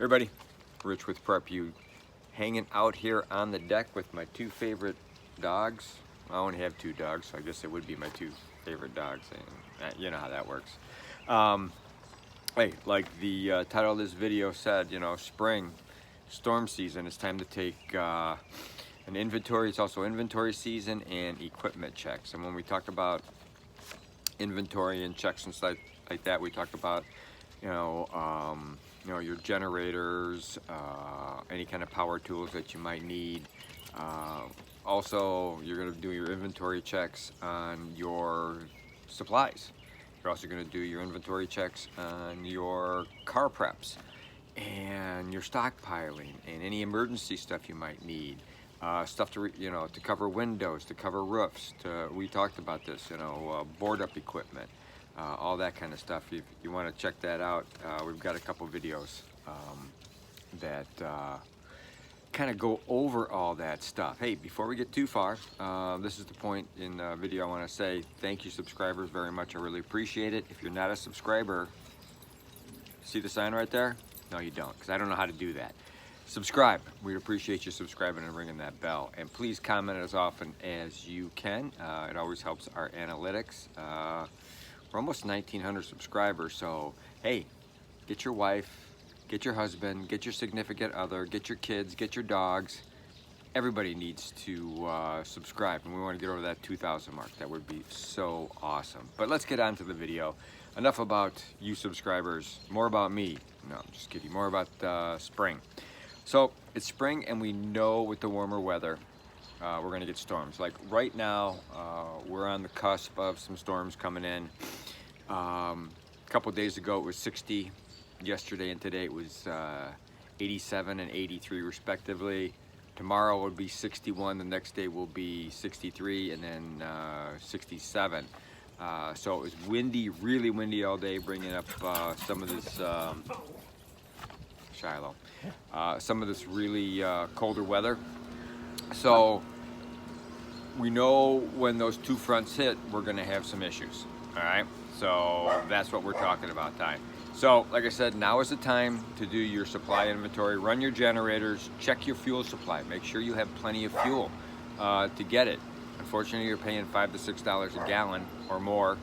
Everybody, Rich with Prep U, hanging out here on the deck with my two favorite dogs. I only have two dogs, so I guess it would be my two favorite dogs. And you know how that works. Hey, like the title of this video said, you know, spring, storm season. It's time to take an inventory. It's also inventory season and equipment checks. And when we talk about inventory and checks and stuff like that, we talk about, you know, your generators, any kind of power tools that you might need. Also, you're going to do your inventory checks on your supplies. You're also going to do your inventory checks on your car preps and your stockpiling and any emergency stuff you might need. Stuff to to cover windows, to cover roofs. We talked about this, board up equipment. All that kind of stuff. If you want to check that out, we've got a couple videos that kind of go over all that stuff. Hey, before we get too far, this is the point in the video I want to say thank you subscribers very much. I really appreciate it. If you're not a subscriber, see the sign right there? No, you don't, because I don't know how to do that. Subscribe. We'd appreciate you subscribing and ringing that bell. And please comment as often as you can. It always helps our analytics. We're almost 1,900 subscribers, so hey, get your wife, get your husband, get your significant other, get your kids, get your dogs. Everybody needs to subscribe, and we want to get over that 2,000 mark. That would be so awesome. But let's get on to the video. Enough about you subscribers, more about me. No, I'm just kidding, more about spring. So it's spring, and we know with the warmer weather, we're going to get storms. Like right now, we're on the cusp of some storms coming in. A couple days ago, it was 60. Yesterday and today, it was 87 and 83 respectively. Tomorrow will be 61. The next day will be 63, and then 67. So it was windy, really windy all day, bringing up some of this Shiloh, some of this really colder weather. So we know when those two fronts hit, we're going to have some issues. All right, so that's what we're talking about, time. So like I said, now is the time to do your supply inventory, run your generators, check your fuel supply, make sure you have plenty of fuel to get it. Unfortunately, you're paying $5 to $6 a gallon or more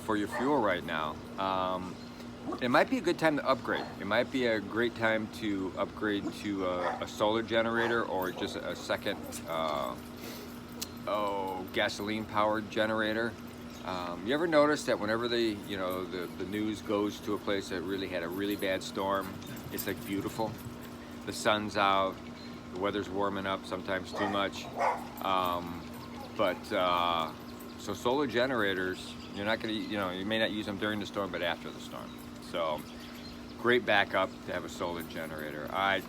for your fuel right now. It might be a good time to upgrade. It might be a great time to upgrade to a solar generator or just a second gasoline powered generator. You ever notice that whenever the news goes to a place that really had a really bad storm, it's like beautiful. The sun's out, the weather's warming up, sometimes too much. So solar generators, you're not gonna, you may not use them during the storm, but after the storm. So great backup to have a solar generator. All right,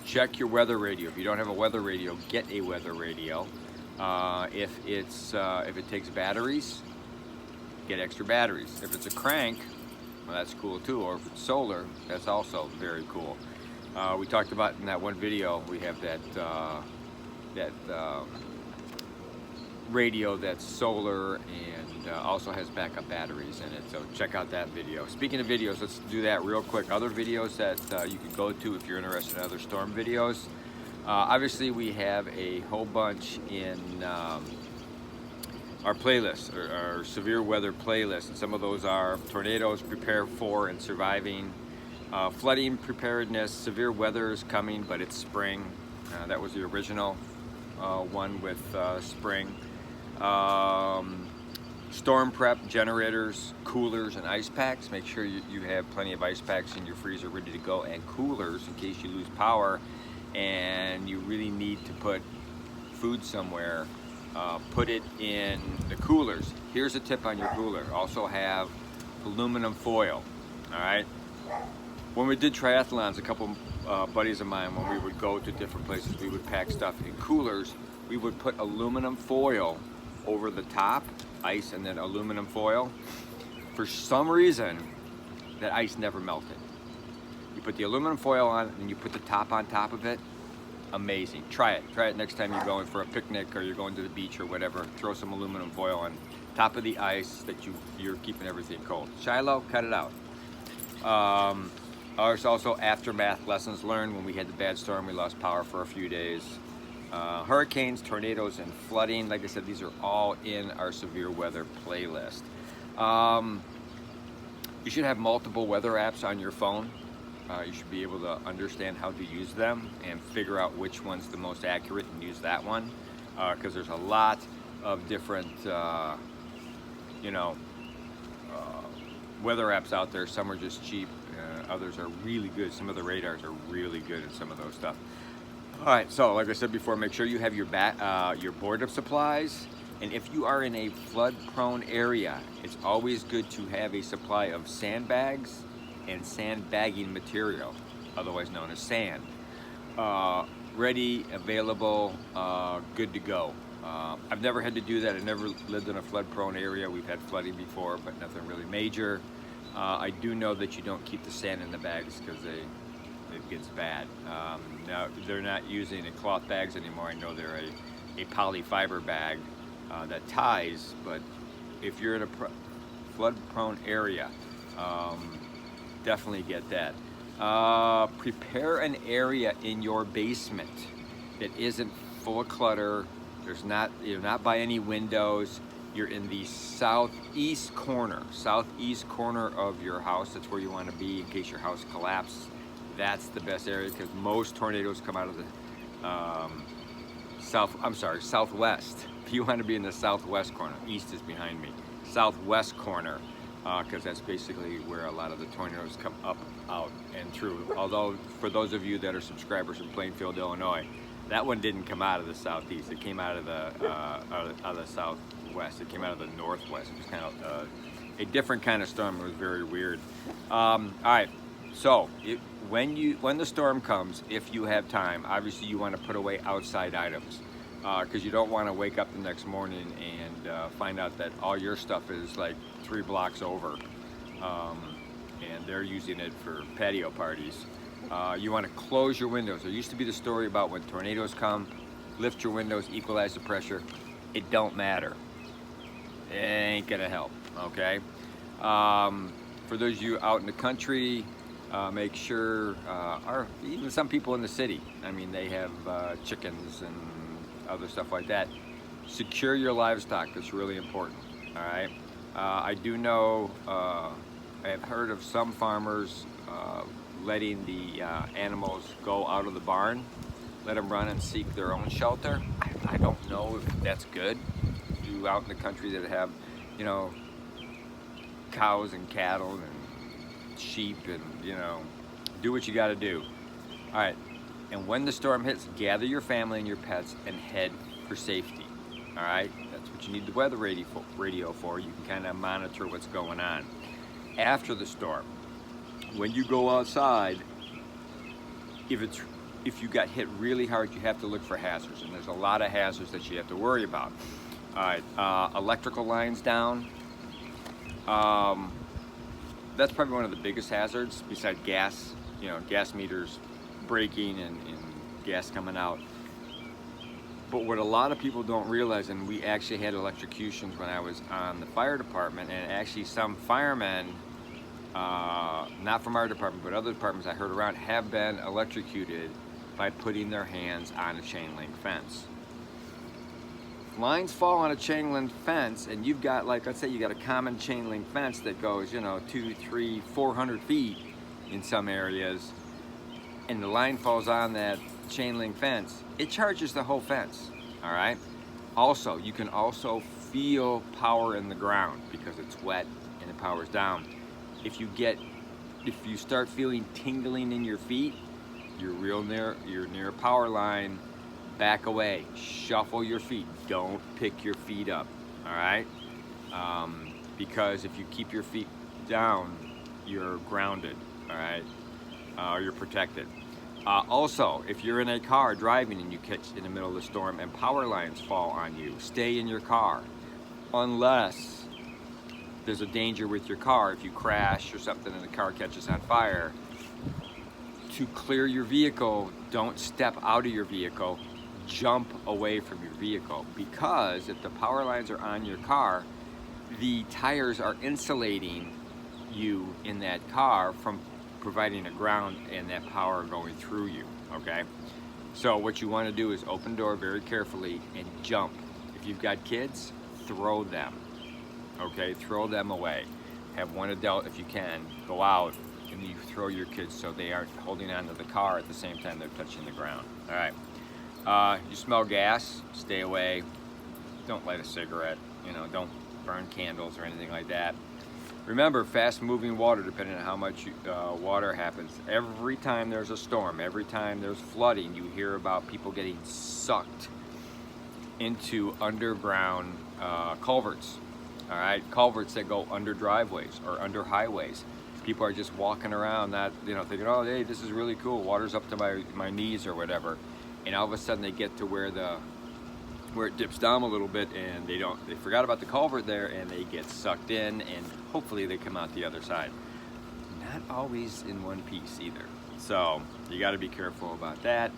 check your weather radio. If you don't have a weather radio, get a weather radio. If it takes batteries, get extra batteries. If it's a crank, well, that's cool too. Or if it's solar, that's also very cool. We talked about in that one video, we have that radio that's solar and also has backup batteries in it. So check out that video. Speaking of videos, let's do that real quick. Other videos that you can go to if you're interested in other storm videos. Obviously, we have a whole bunch in our playlist, our severe weather playlist. And some of those are tornadoes, prepare for and surviving, flooding preparedness, severe weather is coming, but it's spring. That was the original one with spring. Storm prep, generators, coolers, and ice packs. Make sure you have plenty of ice packs in your freezer ready to go, and coolers in case you lose power and you really need to put food somewhere. Put it in the coolers. Here's a tip on your cooler. Also have aluminum foil. All right. When we did triathlons, a couple buddies of mine, when we would go to different places, we would pack stuff in coolers. We would put aluminum foil over the top, ice and then aluminum foil. For some reason, that ice never melted. You put the aluminum foil on and you put the top on top of it. Amazing. Try it next time you're going for a picnic or you're going to the beach or whatever. Throw some aluminum foil on top of the ice that you're keeping everything cold. Shiloh, cut it out. There's also aftermath lessons learned. When we had the bad storm, we lost power for a few days. Hurricanes, tornadoes, and flooding. Like I said, these are all in our severe weather playlist. You should have multiple weather apps on your phone. You should be able to understand how to use them and figure out which one's the most accurate and use that one. Because there's a lot of different, weather apps out there. Some are just cheap, others are really good. Some of the radars are really good at some of those stuff. All right, so like I said before, make sure you have your board of supplies. And if you are in a flood-prone area, it's always good to have a supply of sandbags and sandbagging material, otherwise known as sand. Ready, available, good to go. I've never had to do that. I've never lived in a flood-prone area. We've had flooding before, but nothing really major. I do know that you don't keep the sand in the bags because it gets bad. Now, they're not using cloth bags anymore. I know they're a polyfiber bag that ties, but if you're in a flood-prone area, definitely get that. Prepare an area in your basement that isn't full of clutter. You're not by any windows. You're in the southeast corner of your house. That's where you want to be in case your house collapses. That's the best area because most tornadoes come out of the southwest. If you want to be in the southwest corner, east is behind me, southwest corner, because that's basically where a lot of the tornadoes come up, out, and through. Although for those of you that are subscribers in Plainfield, Illinois, that one didn't come out of the southeast. It came out of the southwest. It came out of the northwest. It was kind of a different kind of storm. It was very weird. All right. So when the storm comes, if you have time, obviously you want to put away outside items because you don't want to wake up the next morning and find out that all your stuff is like 3 blocks over, and they're using it for patio parties. You want to close your windows. There used to be the story about when tornadoes come, lift your windows, equalize the pressure. It don't matter. It ain't gonna help, okay? For those of you out in the country, make sure, or even some people in the city, I mean, they have chickens and other stuff like that. Secure your livestock. That's really important, all right? I do know, I have heard of some farmers letting the animals go out of the barn, let them run and seek their own shelter. I don't know if that's good. You out in the country that have, cows and cattle and sheep and, do what you got to do. All right, and when the storm hits, gather your family and your pets and head for safety. All right, that's what you need the weather radio for. You can kind of monitor what's going on. After the storm, when you go outside, if you got hit really hard, you have to look for hazards, and there's a lot of hazards that you have to worry about. All right, electrical lines down. That's probably one of the biggest hazards besides gas. Gas meters breaking and gas coming out. But what a lot of people don't realize, and we actually had electrocutions when I was on the fire department, and actually some firemen, not from our department, but other departments I heard around, have been electrocuted by putting their hands on a chain link fence. Lines fall on a chain link fence, and you've got, like, let's say you got a common chain link fence that goes, 200, 300, 400 feet in some areas, and the line falls on that chain link fence, it charges the whole fence, all right? Also, you can also feel power in the ground because it's wet and the power's down. If you start feeling tingling in your feet, you're near a power line, back away, shuffle your feet, don't pick your feet up, all right? Because if you keep your feet down, you're grounded, all right? You're protected. Also, if you're in a car driving and you catch in the middle of the storm and power lines fall on you, stay in your car unless there's a danger with your car. If you crash or something and the car catches on fire, to clear your vehicle, don't step out of your vehicle, jump away from your vehicle, because if the power lines are on your car, the tires are insulating you in that car from providing a ground and that power going through you, okay? So what you want to do is open the door very carefully and jump. If you've got kids, throw them, okay? Throw them away. Have one adult, if you can, go out and you throw your kids so they aren't holding onto the car at the same time they're touching the ground. All right. You smell gas, stay away. Don't light a cigarette, you know, don't burn candles or anything like that. Remember, fast moving water, depending on how much water happens. Every time there's a storm, every time there's flooding, you hear about people getting sucked into underground culverts. All right, culverts that go under driveways or under highways. People are just walking around, not, you know, thinking, oh, hey, this is really cool. Water's up to my knees or whatever, and all of a sudden they get to where it dips down a little bit, and they forgot about the culvert there, and they get sucked in, and hopefully they come out the other side. Not always in one piece either. So you got to be careful about that.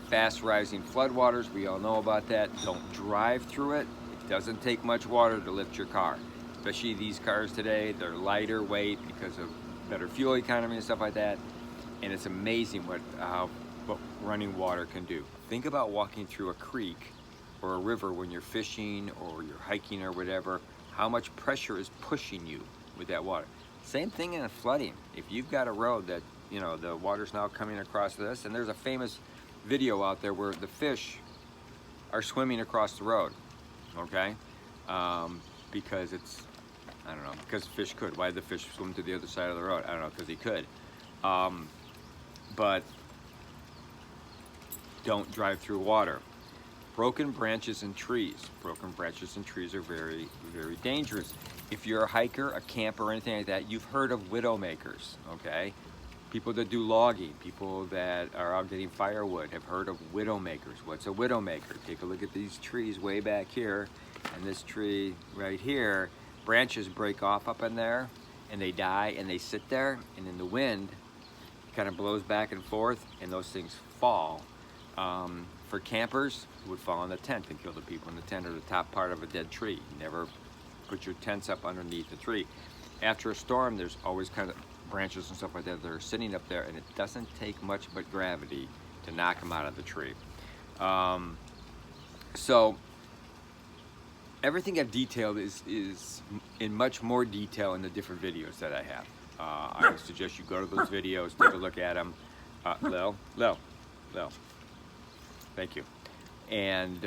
Fast rising floodwaters, we all know about that. Don't drive through it. It doesn't take much water to lift your car. Especially these cars today, they're lighter weight because of better fuel economy and stuff like that. And it's amazing what running water can do. Think about walking through a creek or a river when you're fishing or you're hiking or whatever, how much pressure is pushing you with that water. Same thing in flooding. If you've got a road that, you know, the water's now coming across this, and there's a famous video out there where the fish are swimming across the road, okay? Because it's, I don't know, because fish could. Why did the fish swim to the other side of the road? I don't know, because he could. But don't drive through water. Broken branches and trees. Broken branches and trees are very, very dangerous. If you're a hiker, a camper, or anything like that, you've heard of widow makers, okay? People that do logging, people that are out getting firewood have heard of widow makers. What's a widow maker? Take a look at these trees way back here, and this tree right here. Branches break off up in there, and they die, and they sit there, and in the wind, it kind of blows back and forth, and those things fall. For campers, it would fall in the tent and kill the people in the tent or the top part of a dead tree. Never put your tents up underneath the tree. After a storm, there's always kind of branches and stuff like that that are sitting up there, and it doesn't take much but gravity to knock them out of the tree. So everything I've detailed is in much more detail in the different videos that I have. I would suggest you go to those videos, take a look at them. Lil, thank you. And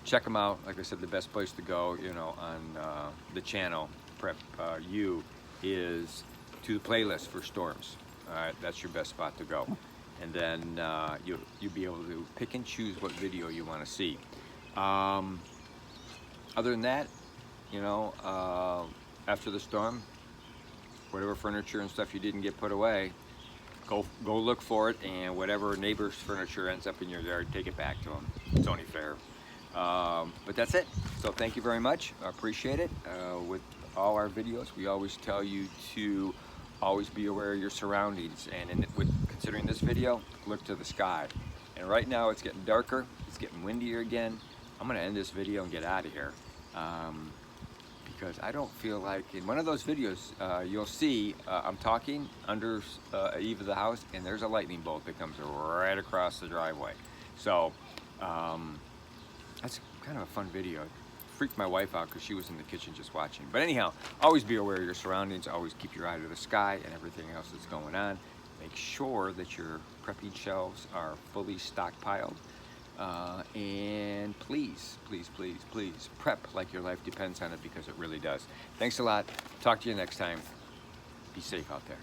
check them out. Like I said, the best place to go, you know, on the channel, Prep U, is to the playlist for storms. All right, that's your best spot to go. And then you'll be able to pick and choose what video you want to see. Other than that, you know, after the storm, whatever furniture and stuff you didn't get put away, go look for it, and whatever neighbor's furniture ends up in your yard, take it back to them. It's only fair. But that's it. So thank you very much. I appreciate it. With all our videos, we always tell you to always be aware of your surroundings. And considering this video, look to the sky. And right now it's getting darker. It's getting windier again. I'm going to end this video and get out of here. Because I don't feel like, in one of those videos, you'll see I'm talking under eave of the house, and there's a lightning bolt that comes right across the driveway. So that's kind of a fun video. It freaked my wife out because she was in the kitchen just watching. But anyhow, always be aware of your surroundings. Always keep your eye to the sky and everything else that's going on. Make sure that your prepping shelves are fully stockpiled. And please, please, please, please prep like your life depends on it, because it really does. Thanks a lot. Talk to you next time. Be safe out there.